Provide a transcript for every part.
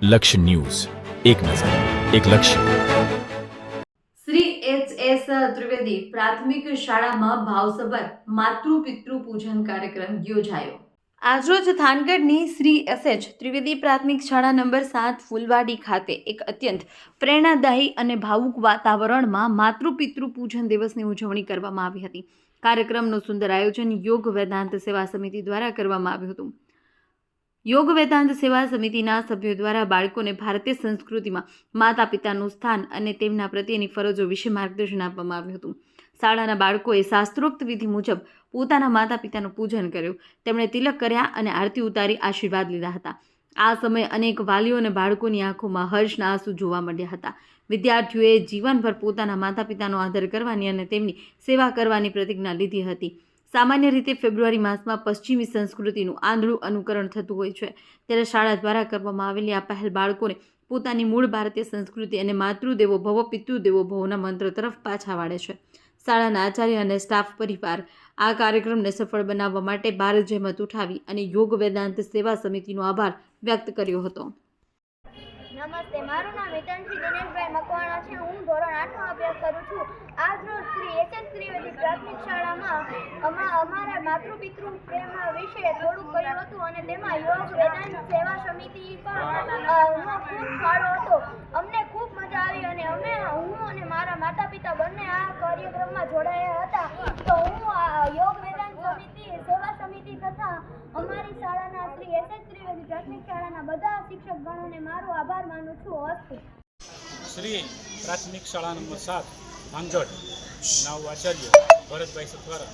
લક્ષ્ય ન્યૂઝ, એક નજર, એક લક્ષ્ય. શ્રી એચ.એસ. ત્રિવેદી પ્રાથમિક શાળામાં ભાવસભર માતૃ પિતૃ પૂજન કાર્યક્રમ યોજાયો. આજરોજ થાનગઢની શ્રી એસ.એચ. ત્રિવેદી પ્રાથમિક શાળા નંબર 7 ફૂલવાડી ખાતે એક અત્યંત પ્રેરણાદાયી અને ભાવુક વાતાવરણમાં માતૃ પિતૃ પૂજન દિવસની ઉજવણી કરવામાં આવી હતી. કાર્યક્રમનું સુંદર આયોજન યોગ વેદાંત સેવા સમિતિ દ્વારા કરવામાં આવ્યું હતું. યોગ વેદાંત સેવા સમિતિના સભ્યો દ્વારા બાળકોને ભારતીય સંસ્કૃતિમાં માતા પિતાનું સ્થાન અને તેમના પ્રત્યેની ફરજો વિશે માર્ગદર્શન આપવામાં આવ્યું હતું. શાળાના બાળકોએ શાસ્ત્રોક્ત વિધિ મુજબ પોતાના માતા પિતાનું પૂજન કર્યું. તેમણે તિલક કર્યા અને આરતી ઉતારી આશીર્વાદ લીધા હતા. આ સમયે અનેક વાલીઓ અને બાળકોની આંખોમાં હર્ષના આંસુ જોવા મળ્યા હતા. વિદ્યાર્થીઓએ જીવનભર પોતાના માતા પિતાનો આદર કરવાની અને તેમની સેવા કરવાની પ્રતિજ્ઞા લીધી હતી. સામાન્ય રીતે ફેબ્રુઆરી માસમાં પશ્ચિમી સંસ્કૃતિનું આંધળું અનુકરણ થતું હોય છે, ત્યારે શાળા દ્વારા કરવામાં આવેલી આ પહેલ બાળકોને પોતાની મૂળ ભારતીય સંસ્કૃતિ અને માતૃદેવો ભવ પિતૃદેવો ભવના મંત્ર તરફ પાછા વાળે છે. શાળાના આચાર્ય અને સ્ટાફ પરિવાર આ કાર્યક્રમને સફળ બનાવવા માટે ભારત જહેમત ઉઠાવી અને યોગ વેદાંત સેવા સમિતિનો આભાર વ્યક્ત કર્યો હતો. નમસ્તે, મારું નામ હિતનસિંહ દિનેશભાઈ મકવાણા છે. હું ધોરણ 8માં અભ્યાસ કરું છું. આજરોજ શ્રી એચ.એસ. ત્રિવેદી પ્રાથમિક શાળામાં અમારા માતૃપિતૃ પ્રેમ વિશે થોડુંક કહ્યું હતું અને તેમાં યોગ વેદાંત સેવા સમિતિ પણ ખૂબ ફાળો હતો. અમને ખૂબ મજા આવી અને હું અને મારા માતા પિતા બંને આ કાર્યક્રમમાં જોડાયા હતા. તો હું યોગ વેદાંત સેવા સમિતિ તથા અમારી શાળાના શ્રી એચ.એસ. ત્રિવેદી પ્રાથમિક શાળાના બધા શિક્ષકગણોને મારો આભાર માનું છું. અસ્તુ. શ્રી પ્રાથમિક શાળા નંબર 7 થાનગઢ નાવ આચાર્ય ભરતભાઈ સથવારા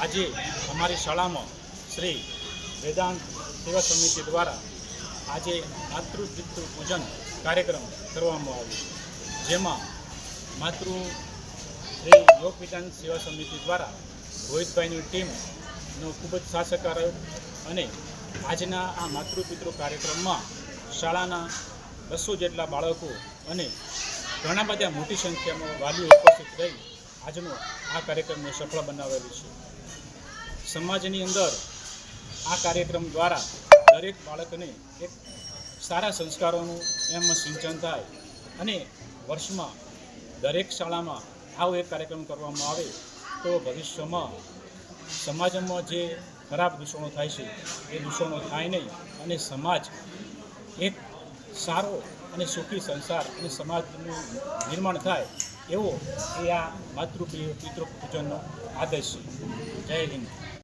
આજે અમારી શાળામાં શ્રી વેદાંત સેવા સમિતિ દ્વારા આજે માતૃ પિતૃ પૂજન કાર્યક્રમ કરવામાં આવ્યો, જેમાં શ્રી યોગ વેદાંત સેવા સમિતિ દ્વારા રોહિતભાઈની ટીમનો ખૂબ જ સાથ સહકાર રહ્યો અને આજના આ માતૃ પિતૃ કાર્યક્રમમાં શાળાના 200 જેટલા બાળકો અને ઘણા બધા મોટી સંખ્યામાં વાલીઓ ઉપસ્થિત રહી આજનો આ કાર્યક્રમને સફળ બનાવેલું છે. સમાજની અંદર આ કાર્યક્રમ દ્વારા દરેક બાળકને એક સારા સંસ્કારોનું એમાં સિંચન થાય અને વર્ષમાં દરેક શાળામાં આવો એક કાર્યક્રમ કરવામાં આવે તો ભવિષ્યમાં સમાજમાં જે ખરાબ દૂષણો થાય છે એ દૂષણો થાય નહીં અને સમાજ એક સારો અને સુખી સંસાર અને સમાજનું નિર્માણ થાય એવો એ આ માતૃ પિતૃ પૂજનનો આદેશ છે. જય હિન્દ.